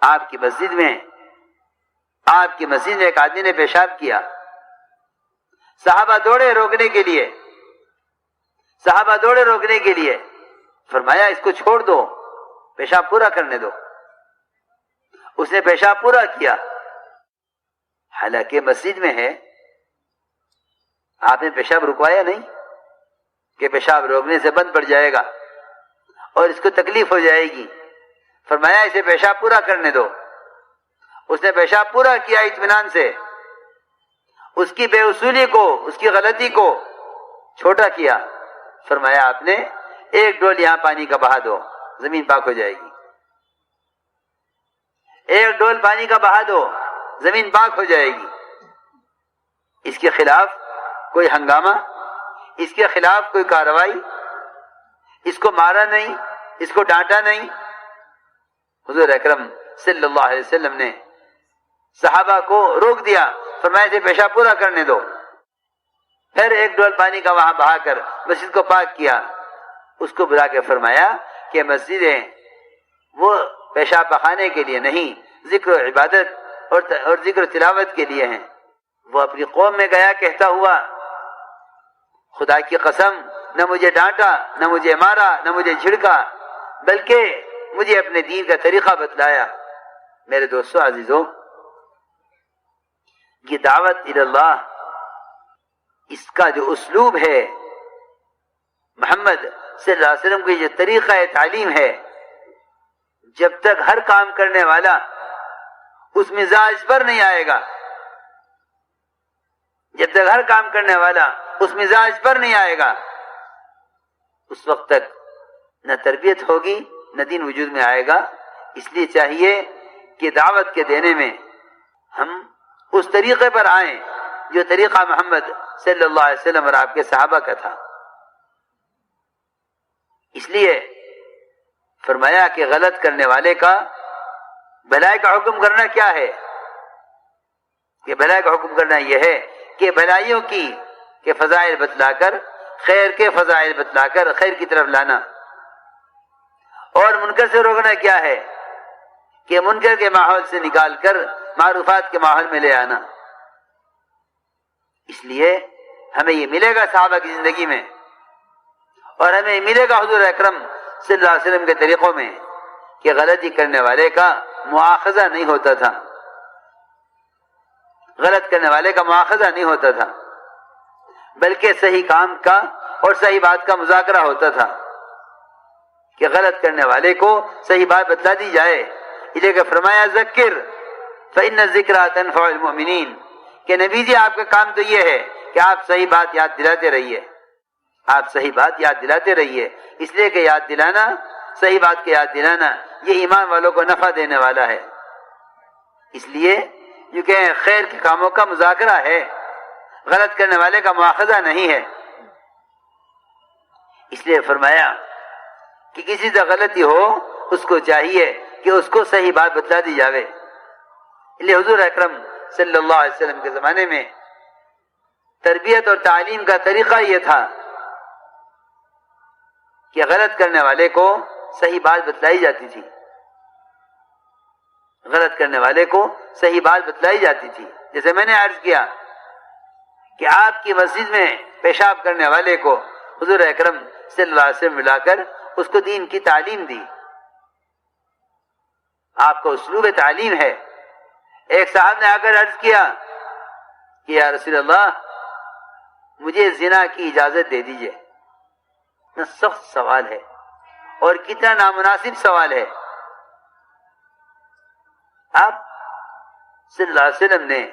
آپ کی مسجد میں ایک آدمی نے پیشاب کیا، صحابہ دوڑے روکنے کے لیے، فرمایا اس کو چھوڑ دو، پیشاب پورا کرنے دو۔ اس نے پیشاب پورا کیا، حالانکہ مسجد میں ہے، آپ نے پیشاب رکوایا نہیں کہ پیشاب روکنے سے بند پڑ جائے گا اور اس کو تکلیف ہو جائے گی، فرمایا اسے پیشاب پورا کرنے دو۔ اس نے پیشاب پورا کیا اطمینان سے، اس کی بے اصولی کو، اس کی غلطی کو چھوٹا کیا، فرمایا آپ نے ایک ڈول یہاں پانی کا بہا دو، زمین پاک ہو جائے گی۔ ایک ڈول پانی کا بہا دو، زمین پاک ہو جائے گی۔ اس کے خلاف کوئی ہنگامہ، اس کے خلاف کوئی کارروائی، اس کو مارا نہیں، اس کو ڈانٹا نہیں۔ حضور اکرم صلی اللہ علیہ وسلم نے صحابہ کو روک دیا، فرمایا اسے پیشاب پورا کرنے دو۔ پھر ایک ڈول پانی کا وہاں بہا کر مسجد کو پاک کیا۔ اس کو بلا کے فرمایا کہ مسجدیں وہ پیشاب بہانے کے لیے نہیں، ذکر و عبادت اور ذکر و تلاوت کے لیے ہیں۔ وہ اپنی قوم میں گیا کہتا ہوا، خدا کی قسم نہ مجھے ڈانٹا، نہ مجھے مارا، نہ مجھے جھڑکا، بلکہ مجھے اپنے دین کا طریقہ بتلایا۔ میرے دوستو عزیزو، یہ دعوت اللہ، اس کا جو اسلوب ہے، محمد صلی اللہ علیہ وسلم کی جو طریقہ تعلیم ہے، جب تک ہر کام کرنے والا اس مزاج پر نہیں آئے گا، جب تک ہر کام کرنے والا اس مزاج پر نہیں آئے گا، اس وقت تک نہ تربیت ہوگی نہ دین وجود میں آئے گا۔ اس لیے چاہیے کہ دعوت کے دینے میں ہم اس طریقے پر آئیں جو طریقہ محمد صلی اللہ علیہ وسلم اور آپ کے صحابہ کا تھا۔ اس لیے فرمایا کہ غلط کرنے والے کا بھلائی کا حکم کرنا کیا ہے؟ کہ بھلائی کا حکم کرنا یہ ہے کہ بھلائیوں کے فضائل بتلا کر، خیر کے فضائل بتلا کر خیر کی طرف لانا، اور منکر سے روکنا کیا ہے؟ کہ منکر کے ماحول سے نکال کر معروفات کے ماحول میں لے آنا۔ اس لیے ہمیں یہ ملے گا صحابہ کی زندگی میں، اور ہمیں یہ ملے گا حضور اکرم صلی اللہ علیہ وسلم کے طریقوں میں، کہ غلطی کرنے والے کا مواخذہ نہیں ہوتا تھا، غلط کرنے والے کا مواخذہ نہیں ہوتا تھا، بلکہ صحیح کام کا اور صحیح بات کا مذاکرہ ہوتا تھا، کہ غلط کرنے والے کو صحیح بات بتلا دی جائے۔ اس لیے کہ فرمایا ذکر فإن الذکریٰ تنفع المؤمنین، کہ نبی جی آپ کا کام تو یہ ہے کہ آپ صحیح بات یاد دلاتے رہیے، آپ صحیح بات یاد دلاتے رہیے، اس لیے کہ یاد دلانا، صحیح بات کے یاد دلانا یہ ایمان والوں کو نفع دینے والا ہے۔ اس لیے کیونکہ خیر کے کاموں کا مذاکرہ ہے، غلط کرنے والے کا مواخذہ نہیں ہے۔ اس لیے فرمایا کہ کسی سے غلطی ہو اس کو چاہیے کہ اس کو صحیح بات بتلا دی جاوے۔ اس لیے حضور اکرم صلی اللہ علیہ وسلم کے زمانے میں تربیت اور تعلیم کا طریقہ یہ تھا کہ غلط کرنے والے کو صحیح بات بتلائی جاتی تھی، غلط کرنے والے کو صحیح بات بتلائی جاتی تھی۔ جیسے میں نے عرض کیا کہ آپ کی مسجد میں پیشاب کرنے والے کو حضور اکرم صلی اللہ علیہ وسلم ملا کر اس کو دین کی تعلیم دی، آپ کا اسلوب تعلیم ہے۔ ایک صاحب نے آ کر عرض کیا کہ یا رسول اللہ مجھے زنا کی اجازت دے دیجئے۔ اتنا سخت سوال ہے اور کتنا نامناسب سوال ہے۔ آپ صلی اللہ علیہ وسلم نے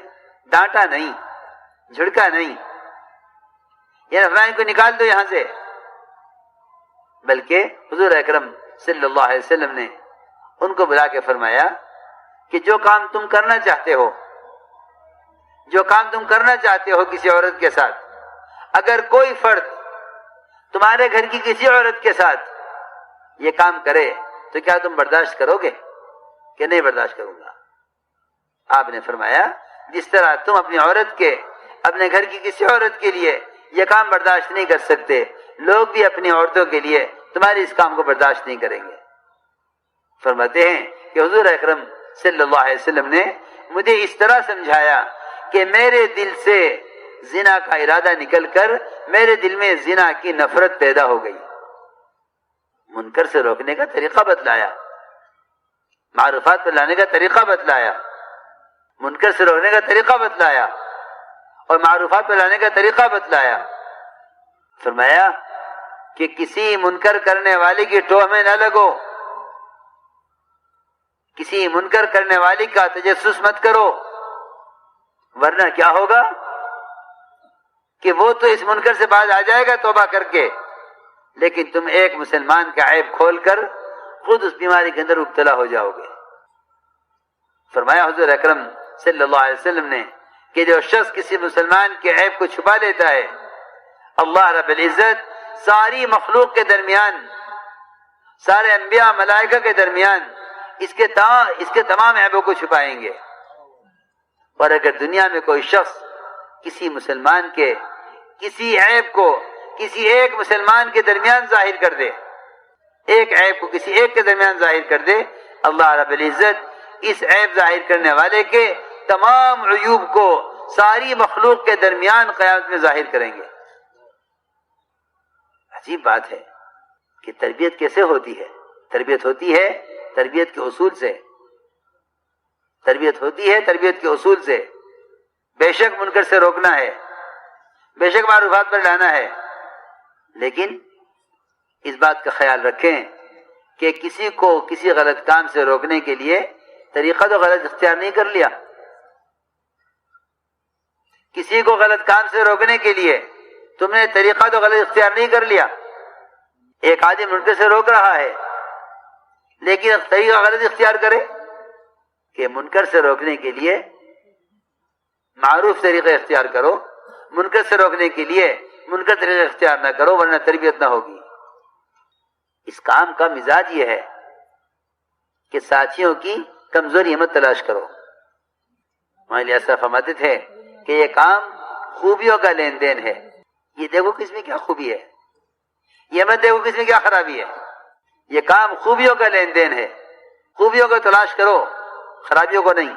ڈانٹا نہیں، جھڑکا نہیں، یہ افراد کو نکال دو یہاں سے، بلکہ حضور اکرم صلی اللہ علیہ وسلم نے ان کو بلا کے فرمایا کہ جو کام تم کرنا چاہتے ہو، جو کام تم کرنا چاہتے ہو کسی عورت کے ساتھ، اگر کوئی فرد تمہارے گھر کی کسی عورت کے ساتھ یہ کام کرے تو کیا تم برداشت کرو گے؟ کہ نہیں برداشت کروں گا۔ آپ نے فرمایا جس طرح تم اپنی عورت کے، اپنے گھر کی کسی عورت کے لیے یہ کام برداشت نہیں کر سکتے، لوگ بھی اپنی عورتوں کے لیے تمہارے اس کام کو برداشت نہیں کریں گے۔ فرماتے ہیں کہ حضور اکرم صلی اللہ علیہ وسلم نے مجھے اس طرح سمجھایا کہ میرے دل سے زنا کا ارادہ نکل کر میرے دل میں زنا کی نفرت پیدا ہو گئی. منکر سے روکنے کا طریقہ بتلایا، معروفات پر لانے کا طریقہ بتلایا، منکر سے روکنے کا طریقہ بتلایا اور معروفات پر لانے کا طریقہ بتلایا. فرمایا کہ کسی منکر کرنے والے کی ٹوہ میں نہ لگو، کسی منکر کرنے والی کا تجسس مت کرو، ورنہ کیا ہوگا کہ وہ تو اس منکر سے باز آ جائے گا توبہ کر کے، لیکن تم ایک مسلمان کا عیب کھول کر خود اس بیماری کے اندر مبتلا ہو جاؤ گے. فرمایا حضور اکرم صلی اللہ علیہ وسلم نے کہ جو شخص کسی مسلمان کے عیب کو چھپا لیتا ہے، اللہ رب العزت ساری مخلوق کے درمیان، سارے انبیاء ملائکہ کے درمیان اس کے تمام عیبوں کو چھپائیں گے. اور اگر دنیا میں کوئی شخص کسی مسلمان کے کسی عیب کو کسی ایک مسلمان کے درمیان ظاہر کر دے، ایک عیب کو کسی ایک کے درمیان ظاہر کر دے، اللہ رب العزت اس عیب ظاہر کرنے والے کے تمام عیوب کو ساری مخلوق کے درمیان قیامت میں ظاہر کریں گے. عجیب بات ہے کہ تربیت کیسے ہوتی ہے؟ تربیت ہوتی ہے تربیت کے اصول سے، تربیت ہوتی ہے تربیت کے اصول سے. بے شک منکر سے روکنا ہے، بے شک معروفات پر لانا ہے، لیکن اس بات کا خیال رکھیں کہ کسی کو کسی غلط کام سے روکنے کے لیے طریقہ تو غلط اختیار نہیں کر لیا. کسی کو غلط کام سے روکنے کے لیے تم نے طریقہ تو غلط اختیار نہیں کر لیا. ایک آدمی منکر سے روک رہا ہے لیکن طریقہ غلط اختیار کرے کہ منکر سے روکنے کے لیے معروف طریقہ اختیار کرو، منکر سے روکنے کے لیے منکر طریقہ اختیار نہ کرو ورنہ تربیت نہ ہوگی. اس کام کا مزاج یہ ہے کہ ساتھیوں کی کمزوری مت تلاش کرو. ہمارے ایسا فرماتے تھے کہ یہ کام خوبیوں کا لین دین ہے، یہ دیکھو کس میں کیا خوبی ہے، یہ مت دیکھو کس میں کیا خرابی ہے. یہ کام خوبیوں کا لین دین ہے، خوبیوں کو تلاش کرو خرابیوں کو نہیں،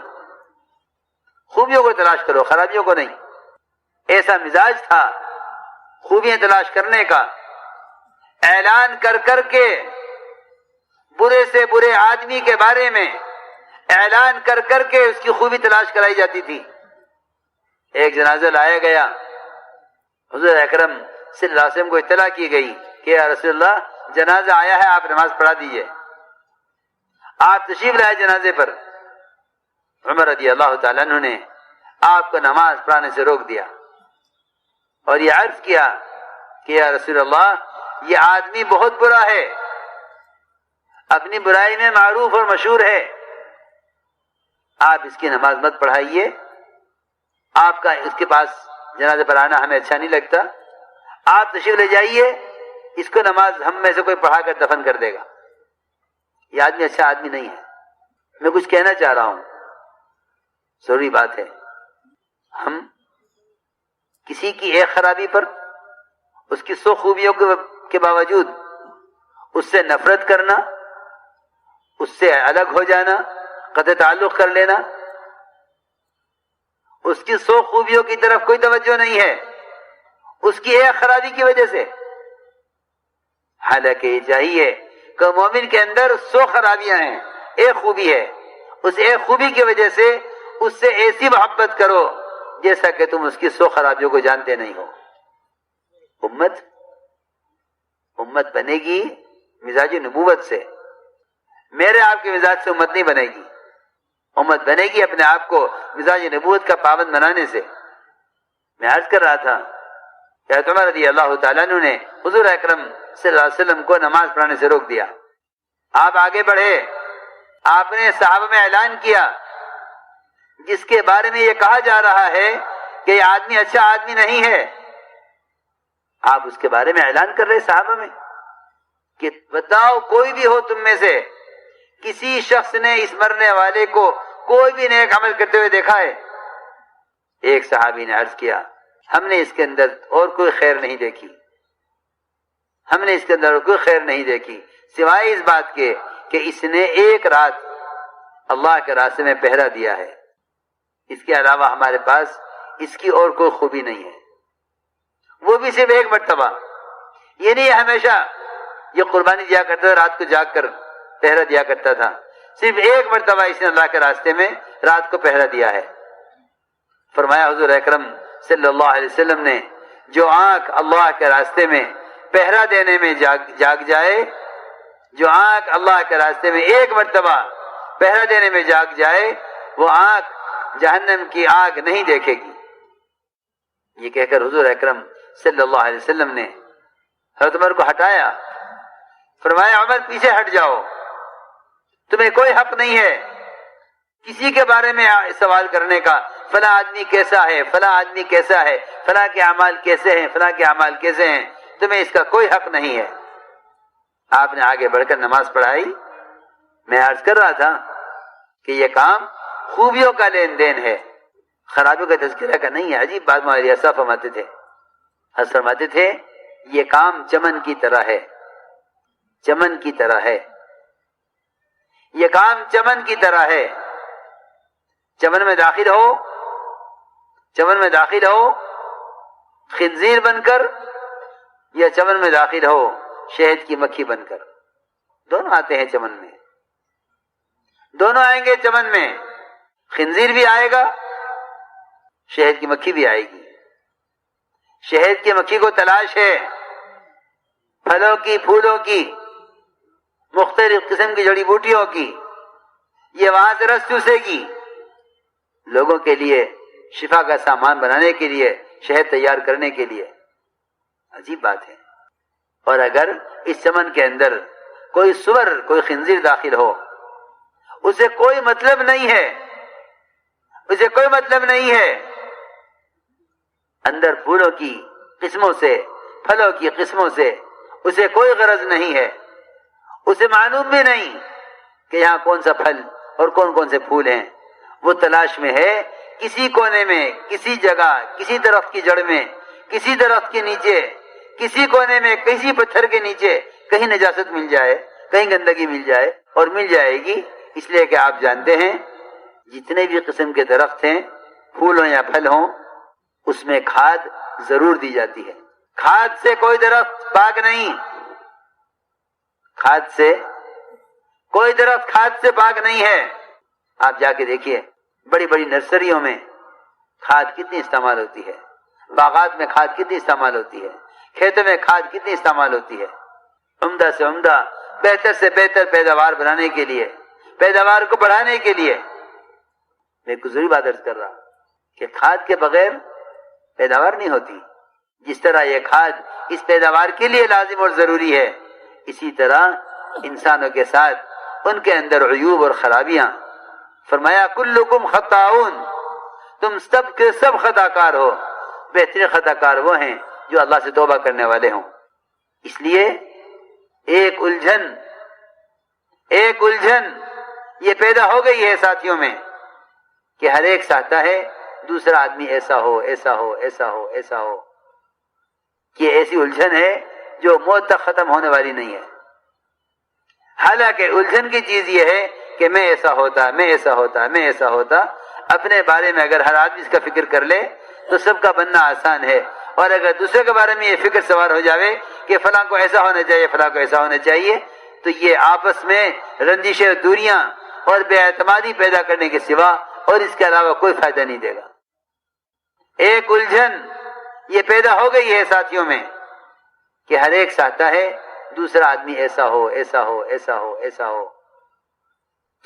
خوبیوں کو تلاش کرو خرابیوں کو نہیں. ایسا مزاج تھا خوبیاں تلاش کرنے کا، اعلان کر کر کے برے سے برے آدمی کے بارے میں اعلان کر کر کے اس کی خوبی تلاش کرائی جاتی تھی. ایک جنازہ لایا گیا، حضور اکرم صلی اللہ علیہ وسلم کو اطلاع کی گئی کہ یا رسول اللہ جنازہ آیا ہے، آپ نماز پڑھا دیجئے. آپ تشریف لائے جنازے پر. عمر رضی اللہ تعالیٰ عنہ نے آپ کو نماز پڑھانے سے روک دیا اور یہ عرض کیا کہ یا رسول اللہ یہ آدمی بہت برا ہے، اپنی برائی میں معروف اور مشہور ہے، آپ اس کی نماز مت پڑھائیے، آپ کا اس کے پاس جنازے پر آنا ہمیں اچھا نہیں لگتا، آپ تشریف لے جائیے، اس کو نماز ہم میں سے کوئی پڑھا کر دفن کر دے گا. یہ آدمی اچھا آدمی نہیں ہے. میں کچھ کہنا چاہ رہا ہوں، ضروری بات ہے ہم کسی کی ایک خرابی پر اس کی 100 خوبیوں کے باوجود اس سے نفرت کرنا، اس سے الگ ہو جانا، قطع تعلق کر لینا، اس کی 100 خوبیوں کی طرف کوئی توجہ نہیں ہے اس کی ایک خرابی کی وجہ سے. حالانکہ یہ چاہیے کہ مومن کے اندر 100 خرابیاں ہیں، ایک خوبی ہے، اس ایک خوبی کی وجہ سے اس سے ایسی محبت کرو جیسا کہ تم اس کی 100 خرابیوں کو جانتے نہیں ہو. امت بنے گی مزاج نبوت سے، میرے آپ کے مزاج سے امت نہیں بنے گی. امت بنے گی اپنے آپ کو مزاج نبوت کا پابند بنانے سے. میں عرض کر رہا تھا کہ حضرت عمر رضی اللہ تعالیٰ عنہ نے حضور اکرم صلی اللہ علیہ وسلم کو نماز پڑھانے سے روک دیا. آپ آگے بڑھے، آپ نے صحابہ میں اعلان کیا جس کے بارے میں یہ کہا جا رہا ہے کہ یہ آدمی اچھا آدمی نہیں ہے، آپ اس کے بارے میں اعلان کر رہے صحابہ میں کہ بتاؤ کوئی بھی ہو تم میں سے کسی شخص نے اس مرنے والے کو کوئی بھی نیک عمل کرتے ہوئے دیکھا ہے؟ ایک صحابی نے عرض کیا ہم نے اس کے اندر اور کوئی خیر نہیں دیکھی، ہم نے اس کے اندر کوئی خیر نہیں دیکھی سوائے اس بات کے کہ اس نے ایک رات اللہ کے راستے میں پہرا دیا ہے، اس کے علاوہ ہمارے پاس اس کی اور کوئی خوبی نہیں ہے، وہ بھی صرف ایک مرتبہ۔ یہ نہیں ہمیشہ یہ قربانی دیا کرتا تھا، رات کو جاگ کر پہرا دیا کرتا تھا، صرف ایک مرتبہ اس نے اللہ کے راستے میں رات کو پہرا دیا ہے۔ فرمایا حضور اکرم صلی اللہ علیہ وسلم نے، جو آنکھ اللہ کے راستے میں پہرا دینے میں جاگ جائے، جو آنکھ اللہ کے راستے میں ایک مرتبہ پہرا دینے میں جاگ جائے، وہ آنکھ جہنم کی آگ نہیں دیکھے گی۔ یہ کہہ کر حضور اکرم صلی اللہ علیہ وسلم نے حضرت عمر کو ہٹایا، فرمایا عمر پیچھے ہٹ جاؤ، تمہیں کوئی حق نہیں ہے کسی کے بارے میں سوال کرنے کا، فلاں آدمی کیسا ہے، فلاں آدمی کیسا ہے، فلاں کے اعمال کیسے ہیں، فلاں کے اعمال کیسے ہیں، تمہیں اس کا کوئی حق نہیں ہے۔ آپ نے آگے بڑھ کر نماز پڑھائی۔ میں عرض کر رہا تھا کہ یہ کام خوبیوں کا لین دین ہے، خرابیوں کا تذکرہ کا نہیں ہے۔ عجیب بات مولانا صاحب فرماتے تھے، حضرت فرماتے تھے یہ کام چمن کی طرح ہے، چمن کی طرح ہے، یہ کام چمن کی طرح ہے۔ چمن میں داخل ہو، چمن میں داخل ہو خنزیر بن کر، یا چمن میں داخل ہو شہد کی مکھی بن کر، دونوں آتے ہیں چمن میں، دونوں آئیں گے چمن میں، خنزیر بھی آئے گا، شہد کی مکھی بھی آئے گی۔ شہد کی مکھی کو تلاش ہے پھلوں کی، پھولوں کی، مختلف قسم کی جڑی بوٹیوں کی، یہ وہاں سے رس چوسے گی، لوگوں کے لیے شفا کا سامان بنانے کے لیے، شہد تیار کرنے کے لیے۔ عجیب بات ہے۔ اور اگر اس چمن کے اندر کوئی سور، کوئی خنزیر داخل ہو، اسے کوئی مطلب نہیں ہے، اسے کوئی مطلب نہیں ہے، اندر پھولوں کی قسموں سے، پھلوں کی قسموں سے اسے کوئی غرض نہیں ہے، اسے معلوم بھی نہیں کہ یہاں کون سا پھل اور کون کون سے پھول ہیں۔ وہ تلاش میں ہے کسی کونے میں، کسی جگہ، کسی درخت کی جڑ میں، کسی درخت کے نیچے، کسی کونے میں، کسی پتھر کے نیچے کہیں نجاست مل جائے، کہیں گندگی مل جائے، اور مل جائے گی، اس لیے کہ آپ جانتے ہیں جتنے بھی قسم کے درخت ہیں، پھول ہوں یا پھل ہوں، اس میں کھاد ضرور دی جاتی ہے۔ کھاد سے کوئی درخت پاک نہیں، کھاد سے کوئی درخت کھاد سے پاک نہیں ہے۔ آپ جا کے دیکھیے بڑی بڑی نرسریوں میں کھاد کتنی استعمال ہوتی ہے، باغات میں کھاد کتنی استعمال ہوتی ہے، کھیتوں میں کھاد کتنی استعمال ہوتی ہے، عمدہ سے عمدہ، بہتر سے بہتر پیداوار بنانے کے لیے، پیداوار کو بڑھانے کے لیے۔ میں ایک ضروری بات عرض کر رہا کہ کھاد کے بغیر پیداوار نہیں ہوتی۔ جس طرح یہ کھاد اس پیداوار کے لیے لازم اور ضروری ہے، اسی طرح انسانوں کے ساتھ ان کے اندر عیوب اور خرابیاں۔ فرمایا کلکم خطاؤن، تم سب کے سب خطا کار ہو، بہترین خطا کار وہ ہیں جو اللہ سے توبہ کرنے والے ہوں۔ اس لیے ایک الجھن یہ پیدا ہو گئی ہے ساتھیوں میں کہ ہر ایک چاہتا ہے دوسرا آدمی ایسا ہو، ایسا ہو، ایسا ہو، ایسا ہو۔ یہ ایسی الجھن ہے جو موت تک ختم ہونے والی نہیں ہے۔ حالانکہ الجھن کی چیز یہ ہے کہ میں ایسا ہوتا، میں ایسا ہوتا، میں ایسا ہوتا۔ اپنے بارے میں اگر ہر آدمی اس کا فکر کر لے تو سب کا بننا آسان ہے، اور اگر دوسرے کے بارے میں یہ فکر سوار ہو جاوے کہ فلاں کو ایسا ہونا چاہیے، فلاں کو ایسا ہونا چاہیے، تو یہ آپس میں رنجشیں، دوریاں اور بے اعتمادی پیدا کرنے کے سوا اور اس کے علاوہ کوئی فائدہ نہیں دے گا۔ ایک الجھن یہ پیدا ہو گئی ہے ساتھیوں میں کہ ہر ایک چاہتا ہے دوسرا آدمی ایسا ہو، ایسا ہو، ایسا ہو، ایسا ہو۔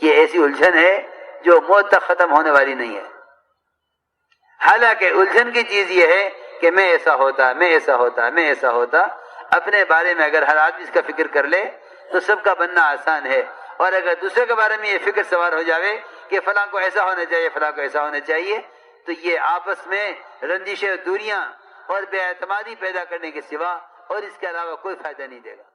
یہ ایسی الجھن ہے جو موت تک ختم ہونے والی نہیں ہے۔ حالانکہ الجھن کی چیز یہ ہے کہ میں ایسا ہوتا، میں ایسا ہوتا، میں ایسا ہوتا۔ اپنے بارے میں اگر ہر آدمی اس کا فکر کر لے تو سب کا بننا آسان ہے، اور اگر دوسرے کے بارے میں یہ فکر سوار ہو جاوے کہ فلاں کو ایسا ہونا چاہیے، فلاں کو ایسا ہونا چاہیے، تو یہ آپس میں رنجشیں، دوریاں اور بے اعتمادی پیدا کرنے کے سوا اور اس کے علاوہ کوئی فائدہ نہیں دے گا۔